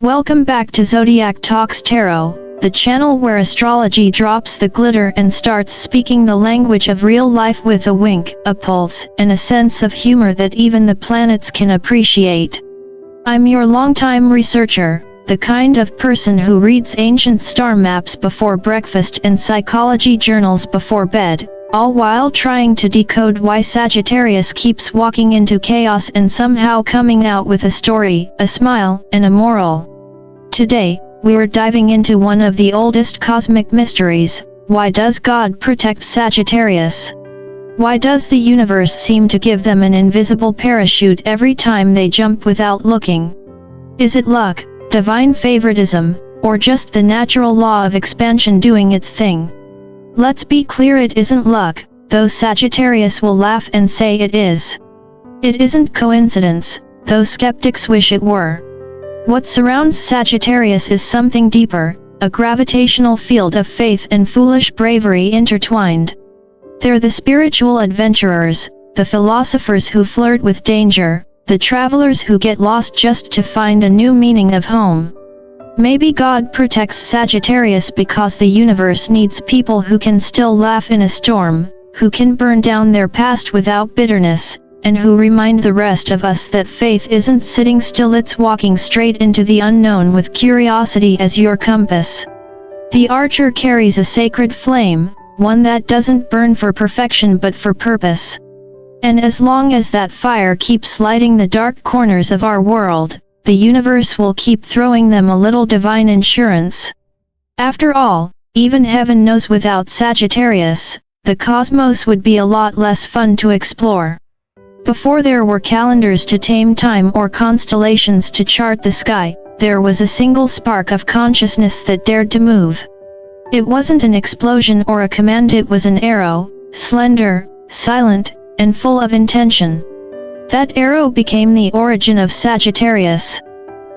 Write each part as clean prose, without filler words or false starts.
Welcome back to Zodiac Talks Tarot, the channel where astrology drops the glitter and starts speaking the language of real life with a wink, a pulse, and a sense of humor that even the planets can appreciate. I'm your longtime researcher, the kind of person who reads ancient star maps before breakfast and psychology journals before bed, all while trying to decode why Sagittarius keeps walking into chaos and somehow coming out with a story, a smile, and a moral. Today, we're diving into one of the oldest cosmic mysteries: why does God protect Sagittarius? Why does the universe seem to give them an invisible parachute every time they jump without looking? Is it luck, divine favoritism, or just the natural law of expansion doing its thing? Let's be clear, it isn't luck, though Sagittarius will laugh and say it is. It isn't coincidence, though skeptics wish it were. What surrounds Sagittarius is something deeper, a gravitational field of faith and foolish bravery intertwined. They're the spiritual adventurers, the philosophers who flirt with danger, the travelers who get lost just to find a new meaning of home. Maybe God protects Sagittarius because the universe needs people who can still laugh in a storm, who can burn down their past without bitterness, and who remind the rest of us that faith isn't sitting still, it's walking straight into the unknown with curiosity as your compass. The archer carries a sacred flame, one that doesn't burn for perfection but for purpose. And as long as that fire keeps lighting the dark corners of our world, the universe will keep throwing them a little divine insurance. After all, even heaven knows without Sagittarius, the cosmos would be a lot less fun to explore. Before there were calendars to tame time or constellations to chart the sky, there was a single spark of consciousness that dared to move. It wasn't an explosion or a command, it was an arrow, slender, silent, and full of intention. That arrow became the origin of Sagittarius.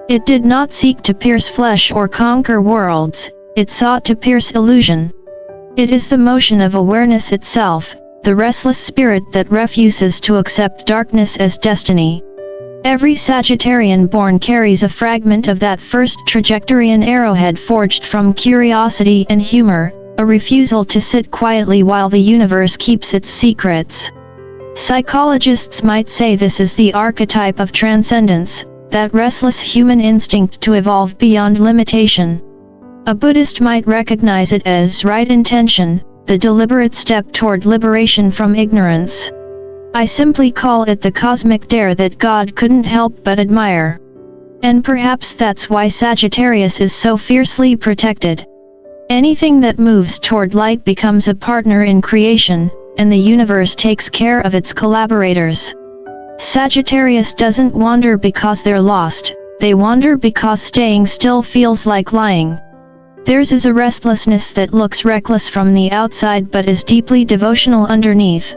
It did not seek to pierce flesh or conquer worlds, it sought to pierce illusion. It is the motion of awareness itself, the restless spirit that refuses to accept darkness as destiny. Every Sagittarian born carries a fragment of that first trajectory, an arrowhead forged from curiosity and humor, a refusal to sit quietly while the universe keeps its secrets. Psychologists might say this is the archetype of transcendence, that restless human instinct to evolve beyond limitation. A Buddhist might recognize it as right intention, the deliberate step toward liberation from ignorance. I simply call it the cosmic dare that God couldn't help but admire. And perhaps that's why Sagittarius is so fiercely protected. Anything that moves toward light becomes a partner in creation, and the universe takes care of its collaborators. Sagittarius doesn't wander because they're lost, they wander because staying still feels like lying. Theirs is a restlessness that looks reckless from the outside but is deeply devotional underneath.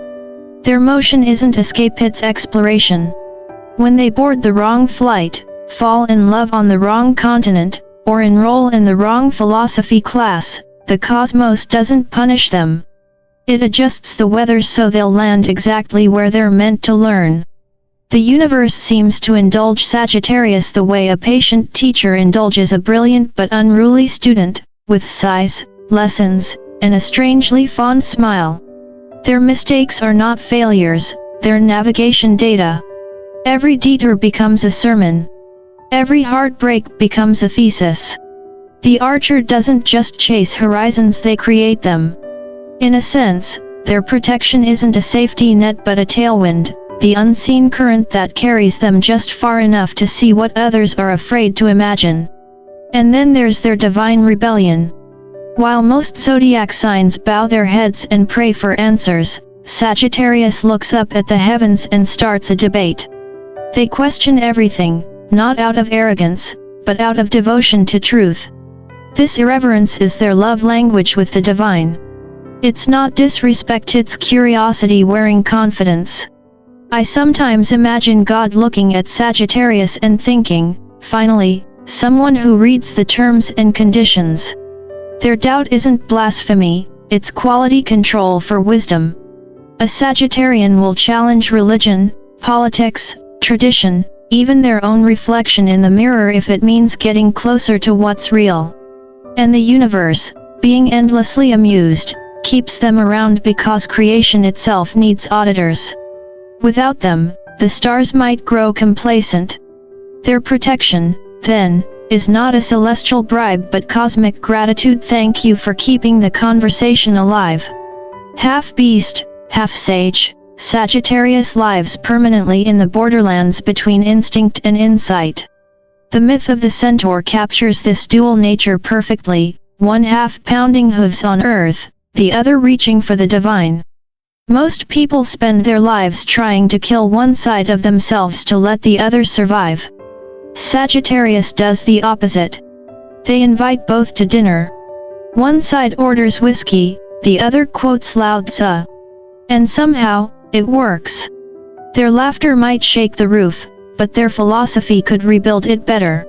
Their motion isn't escape, it's exploration. When they board the wrong flight, fall in love on the wrong continent, or enroll in the wrong philosophy class, the cosmos doesn't punish them. It adjusts the weather so they'll land exactly where they're meant to learn. The universe seems to indulge Sagittarius the way a patient teacher indulges a brilliant but unruly student, with sighs, lessons, and a strangely fond smile. Their mistakes are not failures, they're navigation data. Every detour becomes a sermon. Every heartbreak becomes a thesis. The archer doesn't just chase horizons, they create them. In a sense, their protection isn't a safety net but a tailwind, the unseen current that carries them just far enough to see what others are afraid to imagine. And then there's their divine rebellion. While most zodiac signs bow their heads and pray for answers, Sagittarius looks up at the heavens and starts a debate. They question everything, not out of arrogance, but out of devotion to truth. This irreverence is their love language with the divine. It's not disrespect, it's curiosity wearing confidence. I sometimes imagine God looking at Sagittarius and thinking, finally, someone who reads the terms and conditions. Their doubt isn't blasphemy, it's quality control for wisdom. A Sagittarian will challenge religion, politics, tradition, even their own reflection in the mirror if it means getting closer to what's real. And the universe, being endlessly amused, keeps them around because creation itself needs auditors. Without them, the stars might grow complacent. Their protection, then, is not a celestial bribe but cosmic gratitude. Thank you for keeping the conversation alive. Half beast, half sage, Sagittarius lives permanently in the borderlands between instinct and insight. The myth of the centaur captures this dual nature perfectly, one half pounding hooves on earth, the other reaching for the divine. Most people spend their lives trying to kill one side of themselves to let the other survive. Sagittarius does the opposite. They invite both to dinner. One side orders whiskey, the other quotes Lao Tzu. And somehow, it works. Their laughter might shake the roof, but their philosophy could rebuild it better.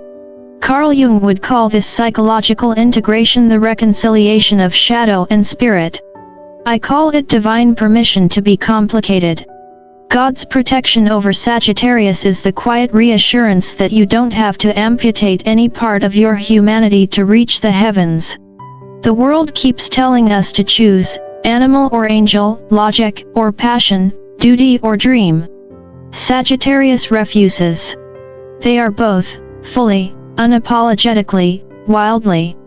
Carl Jung would call this psychological integration the reconciliation of shadow and spirit. I call it divine permission to be complicated. God's protection over Sagittarius is the quiet reassurance that you don't have to amputate any part of your humanity to reach the heavens. The world keeps telling us to choose, animal or angel, logic or passion, duty or dream. Sagittarius refuses. They are both, fully, unapologetically, wildly.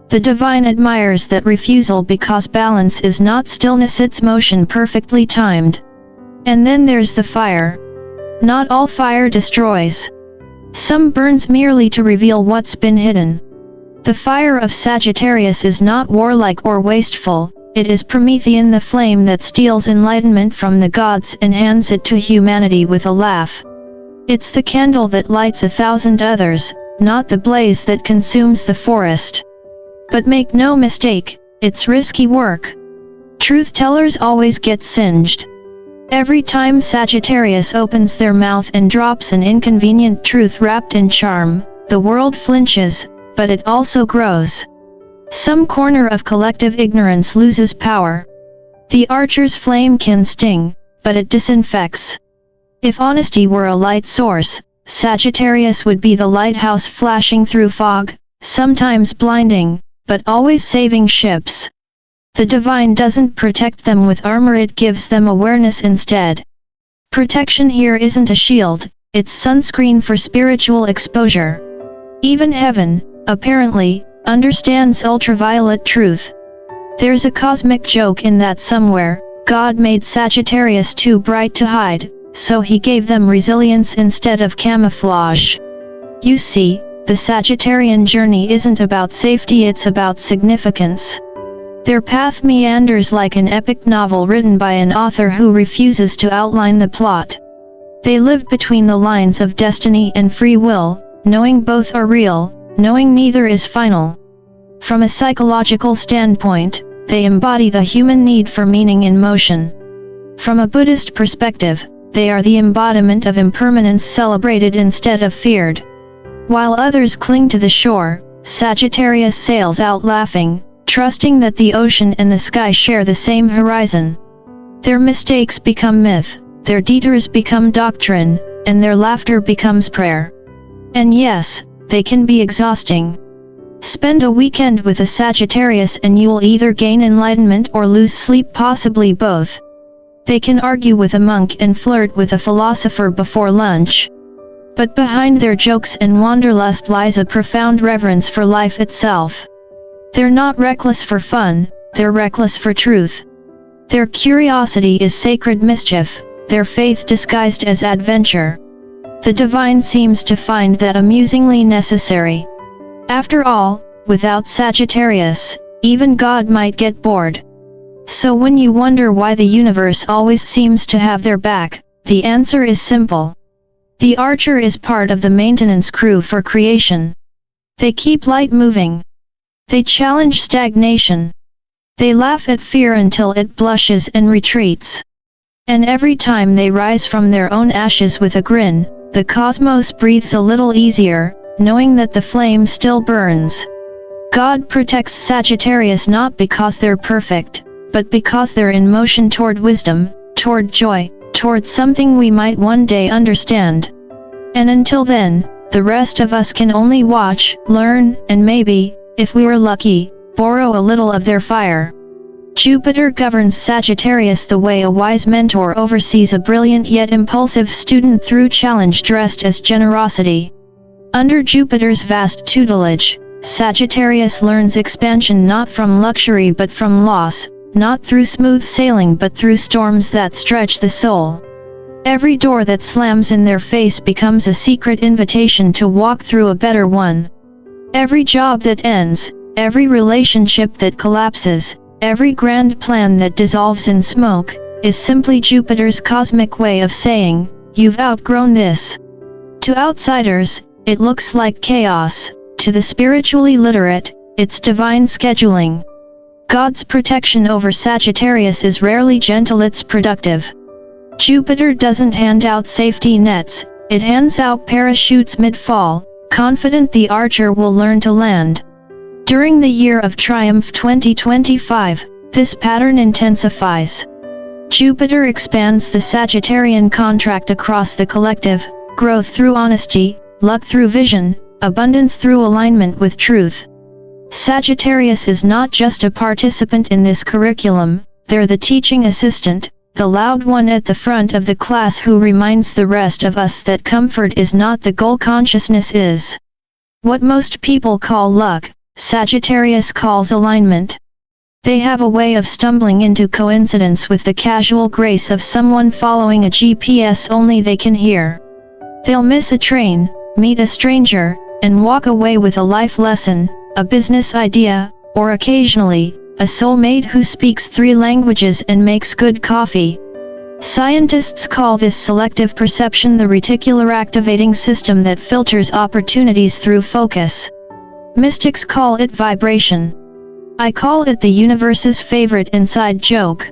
The divine admires that refusal because balance is not stillness, it's motion perfectly timed. And then there's the fire. Not all fire destroys. Some burns merely to reveal what's been hidden. The fire of Sagittarius is not warlike or wasteful, it is Promethean, the flame that steals enlightenment from the gods and hands it to humanity with a laugh. It's the candle that lights 1,000 others, not the blaze that consumes the forest. But make no mistake, it's risky work. Truth-tellers always get singed. Every time Sagittarius opens their mouth and drops an inconvenient truth wrapped in charm, the world flinches, but it also grows. Some corner of collective ignorance loses power. The archer's flame can sting, but it disinfects. If honesty were a light source, Sagittarius would be the lighthouse flashing through fog, sometimes blinding, but always saving ships. The divine doesn't protect them with armor, it gives them awareness instead. Protection here isn't a shield, it's sunscreen for spiritual exposure. Even heaven, apparently, understands ultraviolet truth. There's a cosmic joke in that somewhere. God made Sagittarius too bright to hide, so he gave them resilience instead of camouflage. You see, the Sagittarian journey isn't about safety, it's about significance. Their path meanders like an epic novel written by an author who refuses to outline the plot. They live between the lines of destiny and free will, knowing both are real, knowing neither is final. From a psychological standpoint, they embody the human need for meaning in motion. From a Buddhist perspective, they are the embodiment of impermanence celebrated instead of feared. While others cling to the shore, Sagittarius sails out laughing, trusting that the ocean and the sky share the same horizon. Their mistakes become myth, their detours become doctrine, and their laughter becomes prayer. And yes, they can be exhausting. Spend a weekend with a Sagittarius and you'll either gain enlightenment or lose sleep, possibly both. They can argue with a monk and flirt with a philosopher before lunch. But behind their jokes and wanderlust lies a profound reverence for life itself. They're not reckless for fun, they're reckless for truth. Their curiosity is sacred mischief, their faith disguised as adventure. The divine seems to find that amusingly necessary. After all, without Sagittarius, even God might get bored. So when you wonder why the universe always seems to have their back, the answer is simple. The archer is part of the maintenance crew for creation. They keep light moving. They challenge stagnation. They laugh at fear until it blushes and retreats. And every time they rise from their own ashes with a grin, the cosmos breathes a little easier, knowing that the flame still burns. God protects Sagittarius not because they're perfect, but because they're in motion toward wisdom, toward joy, toward something we might one day understand. And until then, the rest of us can only watch, learn, and maybe, if we were lucky, borrow a little of their fire. Jupiter governs Sagittarius the way a wise mentor oversees a brilliant yet impulsive student through challenge dressed as generosity. Under Jupiter's vast tutelage, Sagittarius learns expansion not from luxury but from loss, not through smooth sailing but through storms that stretch the soul. Every door that slams in their face becomes a secret invitation to walk through a better one. Every job that ends, every relationship that collapses, every grand plan that dissolves in smoke, is simply Jupiter's cosmic way of saying, "You've outgrown this." To outsiders, it looks like chaos. To the spiritually literate, it's divine scheduling. God's protection over Sagittarius is rarely gentle, it's productive. Jupiter doesn't hand out safety nets, it hands out parachutes mid-fall, confident the archer will learn to land. During the Year of Triumph 2025, this pattern intensifies. Jupiter expands the Sagittarian contract across the collective, growth through honesty, luck through vision, abundance through alignment with truth. Sagittarius is not just a participant in this curriculum, they're the teaching assistant, the loud one at the front of the class who reminds the rest of us that comfort is not the goal, consciousness is. What most people call luck, Sagittarius calls alignment. They have a way of stumbling into coincidence with the casual grace of someone following a GPS only they can hear. They'll miss a train, meet a stranger, and walk away with a life lesson, a business idea, or occasionally, a soulmate who speaks 3 languages and makes good coffee. Scientists call this selective perception, the reticular activating system that filters opportunities through focus. Mystics call it vibration. I call it the universe's favorite inside joke.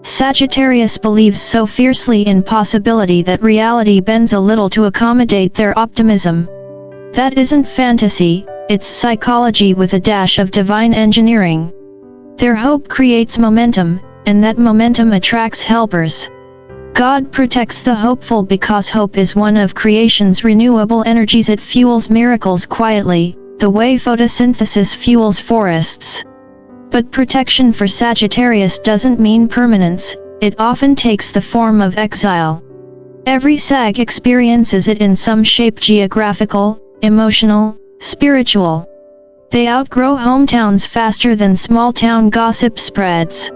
Sagittarius believes so fiercely in possibility that reality bends a little to accommodate their optimism. That isn't fantasy, it's psychology with a dash of divine engineering. Their hope creates momentum, and that momentum attracts helpers. God protects the hopeful because hope is one of creation's renewable energies. It fuels miracles quietly, the way photosynthesis fuels forests. But protection for Sagittarius doesn't mean permanence, it often takes the form of exile. Every Sag experiences it in some shape: geographical, emotional, spiritual. They outgrow hometowns faster than small-town gossip spreads.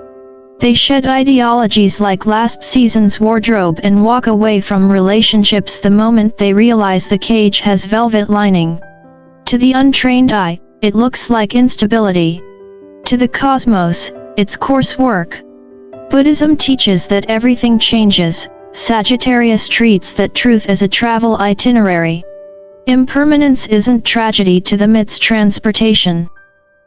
They shed ideologies like last season's wardrobe and walk away from relationships the moment they realize the cage has velvet lining. To the untrained eye, it looks like instability. To the cosmos, it's coursework. Buddhism teaches that everything changes. Sagittarius treats that truth as a travel itinerary. Impermanence isn't tragedy to them, it's transportation.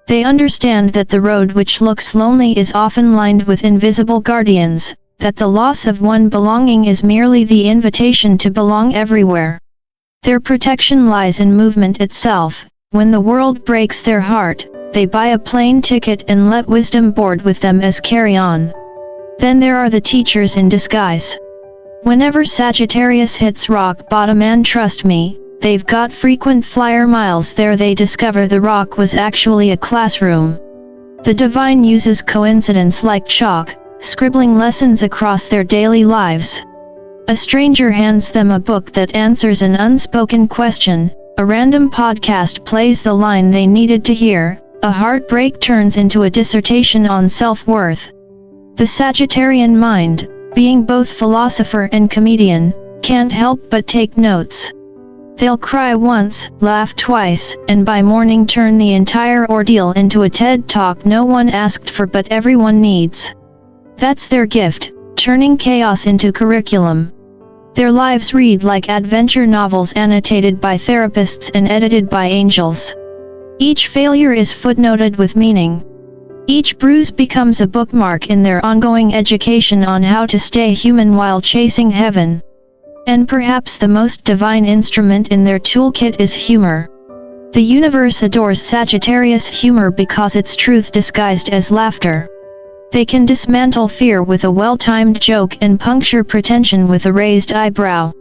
They understand that the road which looks lonely is often lined with invisible guardians, that the loss of one belonging is merely the invitation to belong everywhere. Their protection lies in movement itself. When the world breaks their heart, they buy a plane ticket and let wisdom board with them as carry-on. Then there are the teachers in disguise. Whenever Sagittarius hits rock bottom, and trust me, they've got frequent flyer miles there, they discover the rock was actually a classroom. The divine uses coincidence like chalk, scribbling lessons across their daily lives. A stranger hands them a book that answers an unspoken question, a random podcast plays the line they needed to hear, a heartbreak turns into a dissertation on self-worth. The Sagittarian mind, being both philosopher and comedian, can't help but take notes. They'll cry once, laugh twice, and by morning turn the entire ordeal into a TED Talk no one asked for but everyone needs. That's their gift, turning chaos into curriculum. Their lives read like adventure novels annotated by therapists and edited by angels. Each failure is footnoted with meaning. Each bruise becomes a bookmark in their ongoing education on how to stay human while chasing heaven. And perhaps the most divine instrument in their toolkit is humor. The universe adores Sagittarius humor because it's truth disguised as laughter. They can dismantle fear with a well-timed joke and puncture pretension with a raised eyebrow.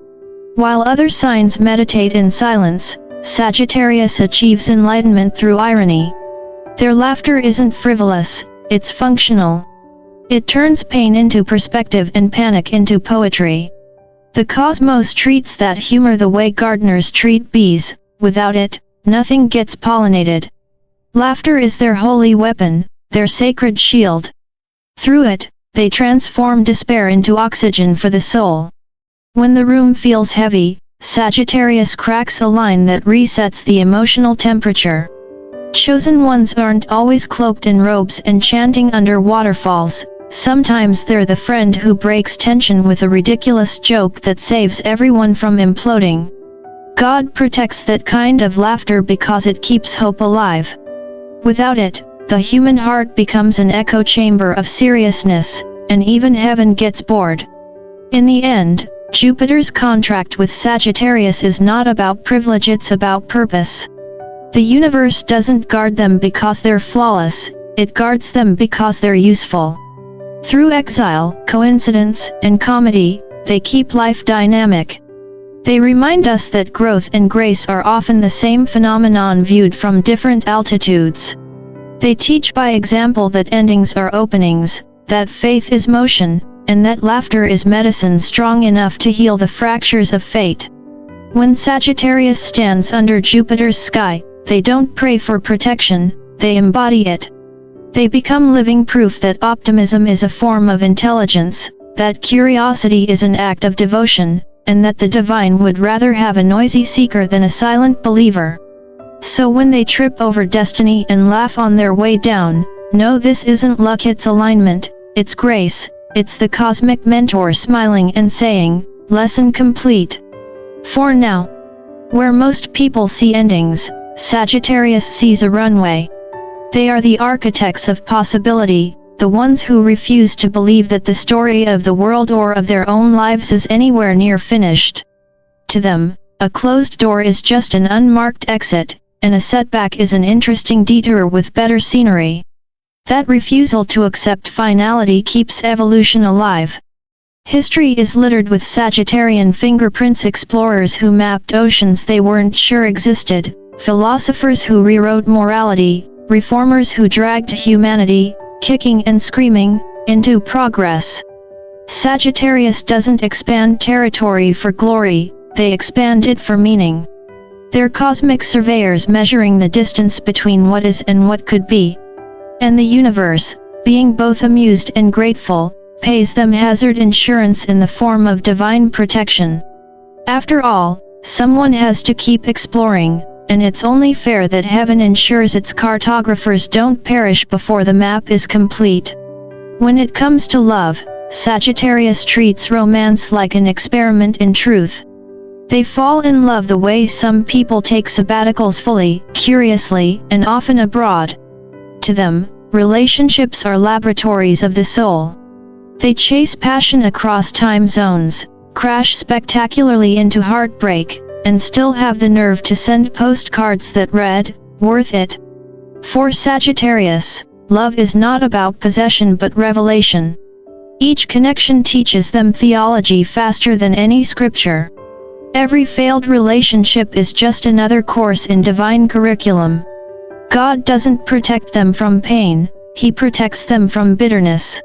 While other signs meditate in silence, Sagittarius achieves enlightenment through irony. Their laughter isn't frivolous, it's functional. It turns pain into perspective and panic into poetry. The cosmos treats that humor the way gardeners treat bees. Without it, nothing gets pollinated. Laughter is their holy weapon, their sacred shield. Through it, they transform despair into oxygen for the soul. When the room feels heavy, Sagittarius cracks a line that resets the emotional temperature. Chosen ones aren't always cloaked in robes and chanting under waterfalls. Sometimes they're the friend who breaks tension with a ridiculous joke that saves everyone from imploding. God protects that kind of laughter because it keeps hope alive. Without it, the human heart becomes an echo chamber of seriousness, and even heaven gets bored. In the end, Jupiter's contract with Sagittarius is not about privilege, it's about purpose. The universe doesn't guard them because they're flawless, it guards them because they're useful. Through exile, coincidence, and comedy, they keep life dynamic. They remind us that growth and grace are often the same phenomenon viewed from different altitudes. They teach by example that endings are openings, that faith is motion, and that laughter is medicine strong enough to heal the fractures of fate. When Sagittarius stands under Jupiter's sky, they don't pray for protection, they embody it. They become living proof that optimism is a form of intelligence, that curiosity is an act of devotion, and that the divine would rather have a noisy seeker than a silent believer. So when they trip over destiny and laugh on their way down, know this isn't luck, it's alignment, it's grace, it's the cosmic mentor smiling and saying, lesson complete. For now. Where most people see endings, Sagittarius sees a runway. They are the architects of possibility, the ones who refuse to believe that the story of the world or of their own lives is anywhere near finished. To them, a closed door is just an unmarked exit, and a setback is an interesting detour with better scenery. That refusal to accept finality keeps evolution alive. History is littered with Sagittarian fingerprints, explorers who mapped oceans they weren't sure existed, philosophers who rewrote morality, reformers who dragged humanity, kicking and screaming, into progress. Sagittarius doesn't expand territory for glory, they expand it for meaning. They're cosmic surveyors measuring the distance between what is and what could be. And the universe, being both amused and grateful, pays them hazard insurance in the form of divine protection. After all, someone has to keep exploring, and it's only fair that heaven ensures its cartographers don't perish before the map is complete. When it comes to love, Sagittarius treats romance like an experiment in truth. They fall in love the way some people take sabbaticals, fully, curiously, and often abroad. To them, relationships are laboratories of the soul. They chase passion across time zones, crash spectacularly into heartbreak, and still have the nerve to send postcards that read, "Worth it." For Sagittarius, love is not about possession but revelation. Each connection teaches them theology faster than any scripture. Every failed relationship is just another course in divine curriculum. God doesn't protect them from pain, He protects them from bitterness.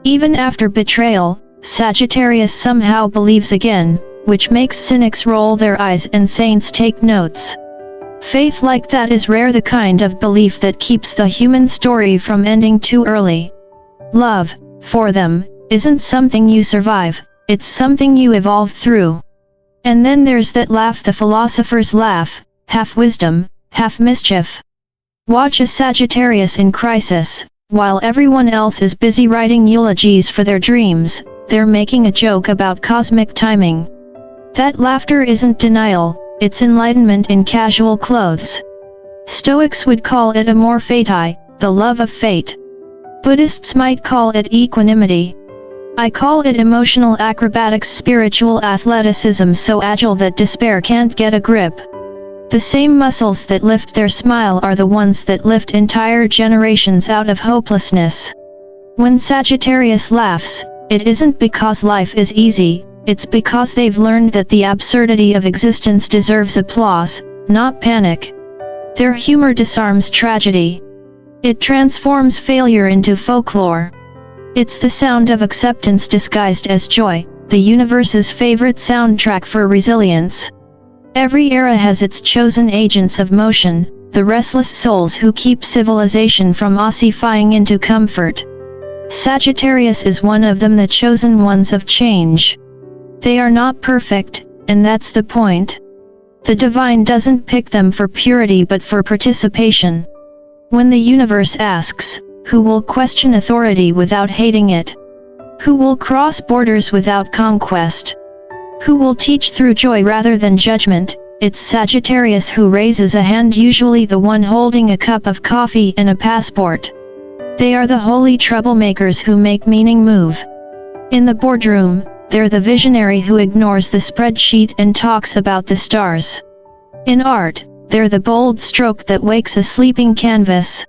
Even after betrayal, Sagittarius somehow believes again, which makes cynics roll their eyes and saints take notes. Faith like that is rare, the kind of belief that keeps the human story from ending too early. Love, for them, isn't something you survive, it's something you evolve through. And then there's that laugh, the philosopher's laugh, half wisdom, half mischief. Watch a Sagittarius in crisis, while everyone else is busy writing eulogies for their dreams, they're making a joke about cosmic timing. That laughter isn't denial, it's enlightenment in casual clothes. Stoics would call it amor fati, the love of fate. Buddhists might call it equanimity. I call it emotional acrobatics, spiritual athleticism so agile that despair can't get a grip. The same muscles that lift their smile are the ones that lift entire generations out of hopelessness. When Sagittarius laughs, it isn't because life is easy, it's because they've learned that the absurdity of existence deserves applause, not panic. Their humor disarms tragedy. It transforms failure into folklore. It's the sound of acceptance disguised as joy, the universe's favorite soundtrack for resilience. Every era has its chosen agents of motion, the restless souls who keep civilization from ossifying into comfort. Sagittarius is one of them, the chosen ones of change. They are not perfect, and that's the point. The divine doesn't pick them for purity but for participation. When the universe asks, who will question authority without hating it? Who will cross borders without conquest? Who will teach through joy rather than judgment? It's Sagittarius who raises a hand, usually the one holding a cup of coffee and a passport. They are the holy troublemakers who make meaning move. In the boardroom, they're the visionary who ignores the spreadsheet and talks about the stars. In art, they're the bold stroke that wakes a sleeping canvas.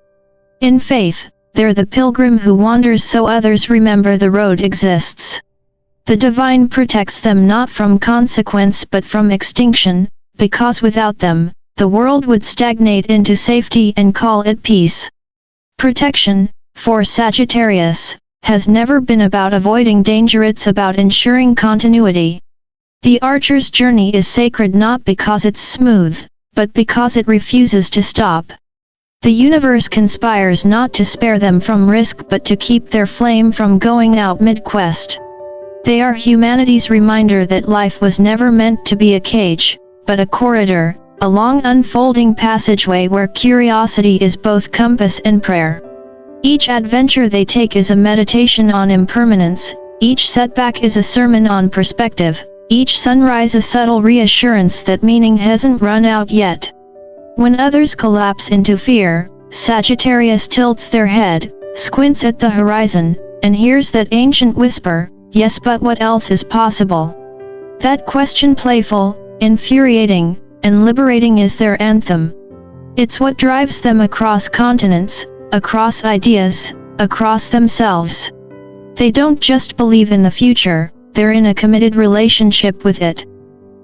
In faith, they're the pilgrim who wanders so others remember the road exists. The divine protects them not from consequence but from extinction, because without them, the world would stagnate into safety and call it peace. Protection, for Sagittarius, has never been about avoiding danger, it's about ensuring continuity. The archer's journey is sacred not because it's smooth, but because it refuses to stop. The universe conspires not to spare them from risk but to keep their flame from going out mid-quest. They are humanity's reminder that life was never meant to be a cage, but a corridor, a long unfolding passageway where curiosity is both compass and prayer. Each adventure they take is a meditation on impermanence, each setback is a sermon on perspective, each sunrise a subtle reassurance that meaning hasn't run out yet. When others collapse into fear, Sagittarius tilts their head, squints at the horizon, and hears that ancient whisper, yes, but what else is possible? That question, playful, infuriating, and liberating, is their anthem. It's what drives them across continents, across ideas, across themselves. They don't just believe in the future, they're in a committed relationship with it.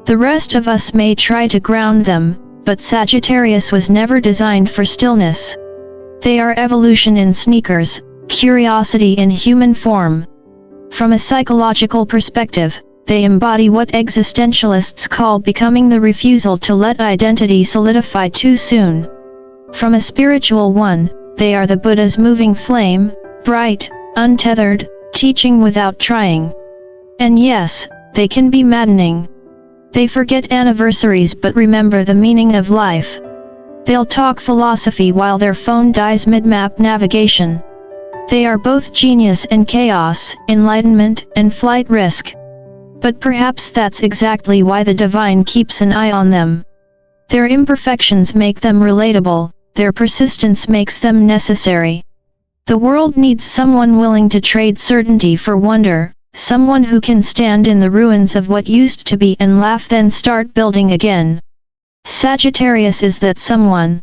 The rest of us may try to ground them, but Sagittarius was never designed for stillness. They are evolution in sneakers, curiosity in human form. From a psychological perspective, they embody what existentialists call becoming, the refusal to let identity solidify too soon. From a spiritual one, they are the Buddha's moving flame, bright, untethered, teaching without trying. And yes, they can be maddening. They forget anniversaries but remember the meaning of life. They'll talk philosophy while their phone dies mid-map navigation. They are both genius and chaos, enlightenment and flight risk. But perhaps that's exactly why the divine keeps an eye on them. Their imperfections make them relatable, their persistence makes them necessary. The world needs someone willing to trade certainty for wonder, someone who can stand in the ruins of what used to be and laugh then start building again. Sagittarius is that someone.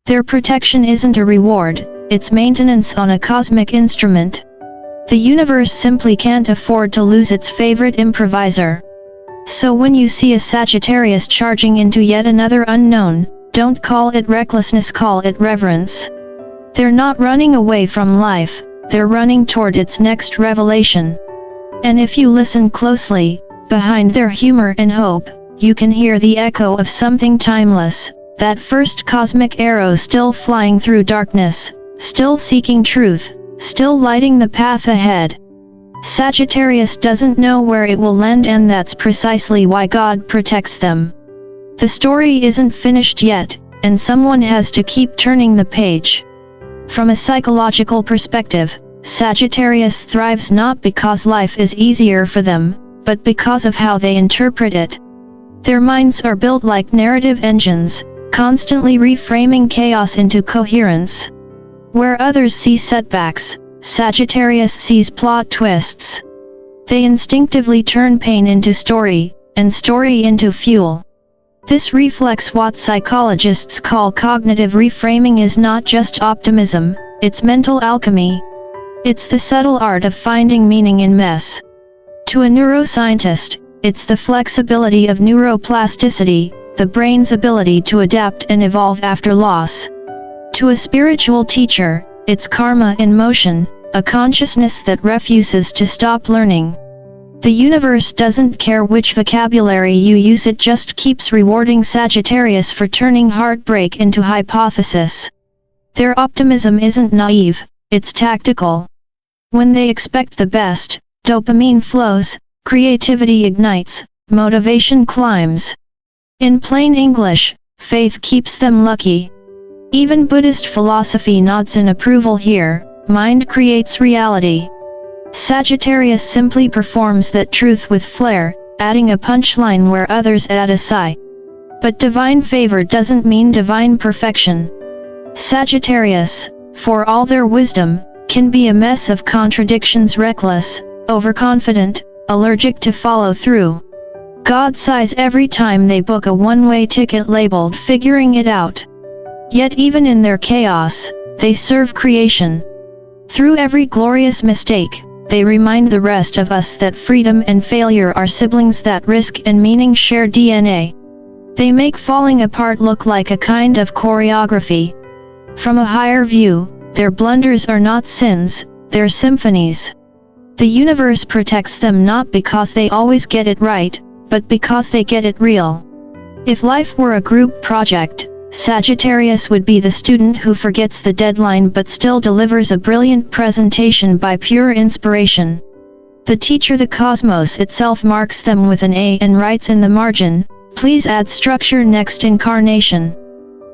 Their protection isn't a reward, it's maintenance on a cosmic instrument. The universe simply can't afford to lose its favorite improviser. So when you see a Sagittarius charging into yet another unknown, don't call it recklessness, call it reverence. They're not running away from life, they're running toward its next revelation. And if you listen closely, behind their humor and hope, you can hear the echo of something timeless, that first cosmic arrow still flying through darkness, still seeking truth, still lighting the path ahead. Sagittarius doesn't know where it will land, and that's precisely why God protects them. The story isn't finished yet, and someone has to keep turning the page. From a psychological perspective, Sagittarius thrives not because life is easier for them, but because of how they interpret it. Their minds are built like narrative engines, constantly reframing chaos into coherence. Where others see setbacks, Sagittarius sees plot twists. They instinctively turn pain into story, and story into fuel. This reflects what psychologists call cognitive reframing. Is not just optimism, it's mental alchemy. It's the subtle art of finding meaning in mess. To a neuroscientist, it's the flexibility of neuroplasticity, the brain's ability to adapt and evolve after loss. To a spiritual teacher, it's karma in motion, a consciousness that refuses to stop learning. The universe doesn't care which vocabulary you use, it just keeps rewarding Sagittarius for turning heartbreak into hypothesis. Their optimism isn't naive, it's tactical. When they expect the best, dopamine flows, creativity ignites, motivation climbs. In plain English, faith keeps them lucky. Even Buddhist philosophy nods in approval here, mind creates reality. Sagittarius simply performs that truth with flair, adding a punchline where others add a sigh. But divine favor doesn't mean divine perfection. Sagittarius, for all their wisdom, can be a mess of contradictions, reckless, overconfident, allergic to follow through. God sighs every time they book a one-way ticket labeled "figuring it out." Yet even in their chaos, they serve creation. Through every glorious mistake, they remind the rest of us that freedom and failure are siblings, that risk and meaning share DNA. They make falling apart look like a kind of choreography. From a higher view, their blunders are not sins, they're symphonies. The universe protects them not because they always get it right, but because they get it real. If life were a group project, Sagittarius would be the student who forgets the deadline but still delivers a brilliant presentation by pure inspiration. The teacher, the cosmos itself, marks them with an A and writes in the margin, "Please add structure next incarnation."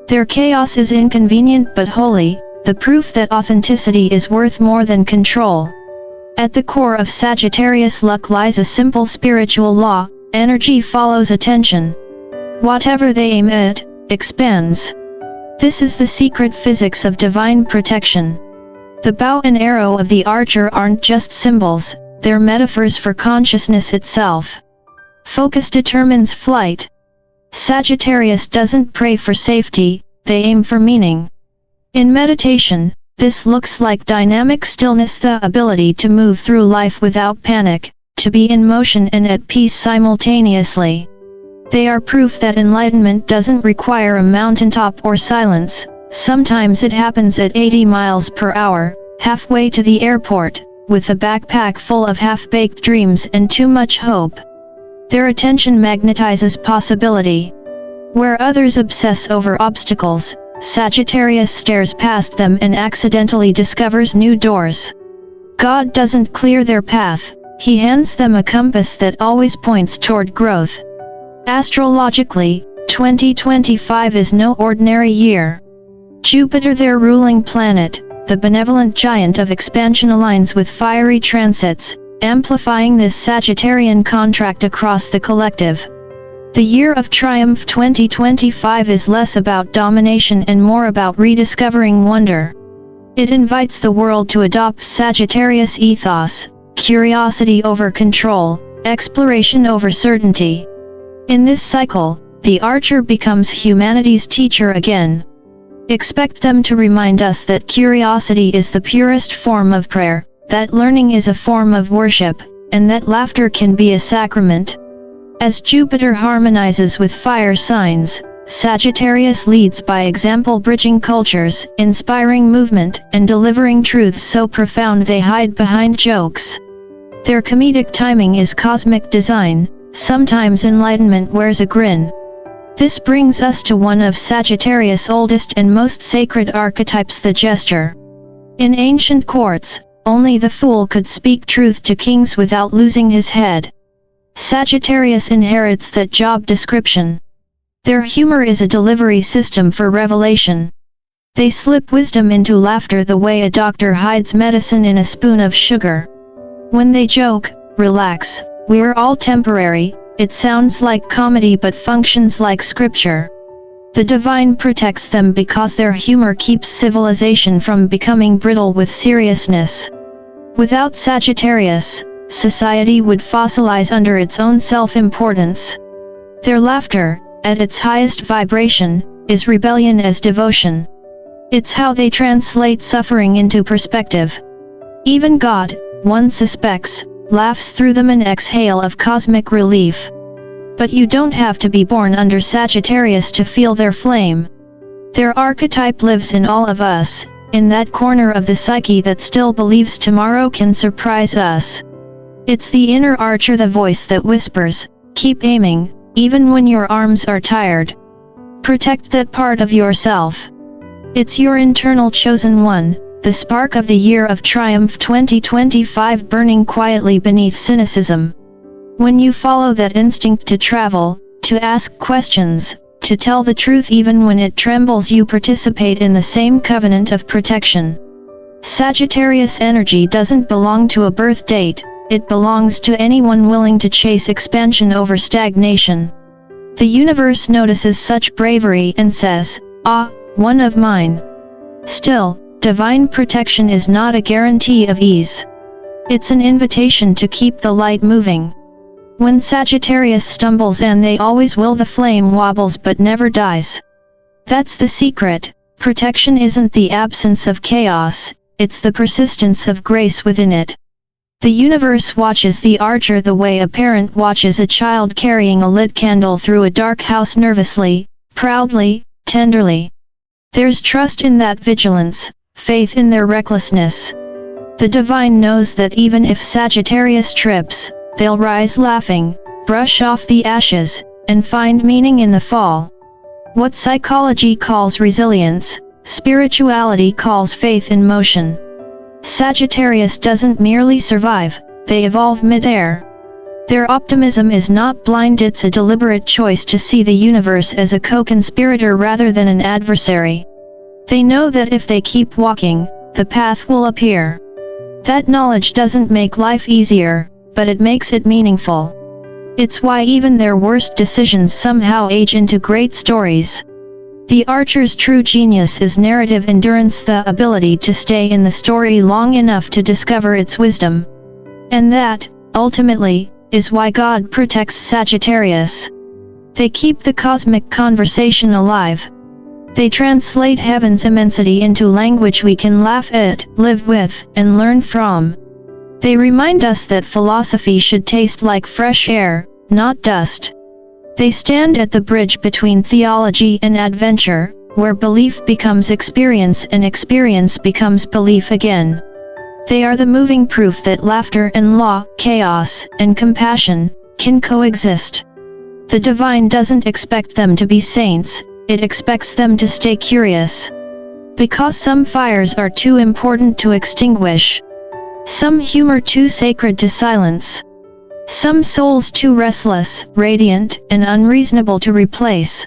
Their chaos is inconvenient but holy, the proof that authenticity is worth more than control. At the core of Sagittarius luck lies a simple spiritual law: energy follows attention. Whatever they aim at, expands. This is the secret physics of divine protection. The bow and arrow of the archer aren't just symbols, they're metaphors for consciousness itself. Focus determines flight. Sagittarius doesn't pray for safety, they aim for meaning. In meditation, this looks like dynamic stillness, the ability to move through life without panic, to be in motion and at peace simultaneously. They are proof that enlightenment doesn't require a mountaintop or silence. Sometimes it happens at 80 miles per hour, halfway to the airport, with a backpack full of half-baked dreams and too much hope. Their attention magnetizes possibility. Where others obsess over obstacles, Sagittarius stares past them and accidentally discovers new doors. God doesn't clear their path, he hands them a compass that always points toward growth. Astrologically, 2025 is no ordinary year. Jupiter, their ruling planet, the benevolent giant of expansion, aligns with fiery transits, amplifying this Sagittarian contract across the collective. The year of triumph 2025 is less about domination and more about rediscovering wonder. It invites the world to adopt Sagittarius ethos: curiosity over control, exploration over certainty. In this cycle, the archer becomes humanity's teacher again. Expect them to remind us that curiosity is the purest form of prayer, that learning is a form of worship, and that laughter can be a sacrament. As Jupiter harmonizes with fire signs, Sagittarius leads by example, bridging cultures, inspiring movement, and delivering truths so profound they hide behind jokes. Their comedic timing is cosmic design. Sometimes enlightenment wears a grin. This brings us to one of Sagittarius' oldest and most sacred archetypes, the jester. In ancient courts, only the fool could speak truth to kings without losing his head. Sagittarius inherits that job description. Their humor is a delivery system for revelation. They slip wisdom into laughter the way a doctor hides medicine in a spoon of sugar. When they joke, "Relax, we're all temporary," it sounds like comedy but functions like scripture. The divine protects them because their humor keeps civilization from becoming brittle with seriousness. Without Sagittarius, society would fossilize under its own self-importance. Their laughter, at its highest vibration, is rebellion as devotion. It's how they translate suffering into perspective. Even God, one suspects, laughs through them an exhale of cosmic relief. But you don't have to be born under Sagittarius to feel their flame. Their archetype lives in all of us, in that corner of the psyche that still believes tomorrow can surprise us. It's the inner archer, the voice that whispers, keep aiming, even when your arms are tired. Protect that part of yourself. It's your internal chosen one, the spark of the year of triumph 2025 burning quietly beneath cynicism. When you follow that instinct to travel, to ask questions, to tell the truth even when it trembles, you participate in the same covenant of protection. Sagittarius energy doesn't belong to a birth date, it belongs to anyone willing to chase expansion over stagnation. The universe notices such bravery and says, "Ah, one of mine." Still, divine protection is not a guarantee of ease. It's an invitation to keep the light moving. When Sagittarius stumbles, and they always will, the flame wobbles but never dies. That's the secret. Protection isn't the absence of chaos, it's the persistence of grace within it. The universe watches the archer the way a parent watches a child carrying a lit candle through a dark house, nervously, proudly, tenderly. There's trust in that vigilance, faith in their recklessness. The divine knows that even if Sagittarius trips, they'll rise laughing, brush off the ashes, and find meaning in the fall. What psychology calls resilience, spirituality calls faith in motion. Sagittarius doesn't merely survive, they evolve mid-air. Their optimism is not blind, it's a deliberate choice to see the universe as a co-conspirator rather than an adversary. They know that if they keep walking, the path will appear. That knowledge doesn't make life easier, but it makes it meaningful. It's why even their worst decisions somehow age into great stories. The archer's true genius is narrative endurance, the ability to stay in the story long enough to discover its wisdom. And that, ultimately, is why God protects Sagittarius. They keep the cosmic conversation alive. They translate heaven's immensity into language we can laugh at, live with, and learn from. They remind us that philosophy should taste like fresh air, not dust. They stand at the bridge between theology and adventure, where belief becomes experience and experience becomes belief again. They are the moving proof that laughter and law, chaos and compassion, can coexist. The divine doesn't expect them to be saints, it expects them to stay curious. Because some fires are too important to extinguish. Some humor too sacred to silence. Some souls too restless, radiant, and unreasonable to replace.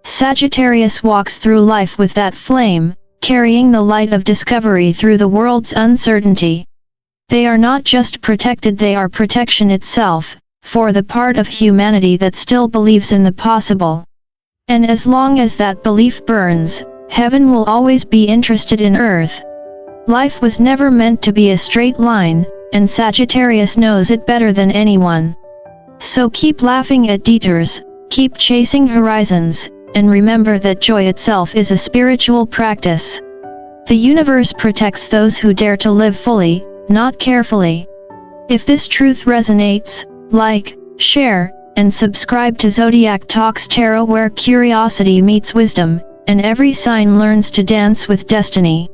Sagittarius walks through life with that flame, carrying the light of discovery through the world's uncertainty. They are not just protected, they are protection itself, for the part of humanity that still believes in the possible. And as long as that belief burns, heaven will always be interested in earth. Life was never meant to be a straight line, and Sagittarius knows it better than anyone. So keep laughing at detours, keep chasing horizons, and remember that joy itself is a spiritual practice. The universe protects those who dare to live fully, not carefully. If this truth resonates, like, share, and subscribe to Zodiac Talks Tarot, where curiosity meets wisdom, and every sign learns to dance with destiny.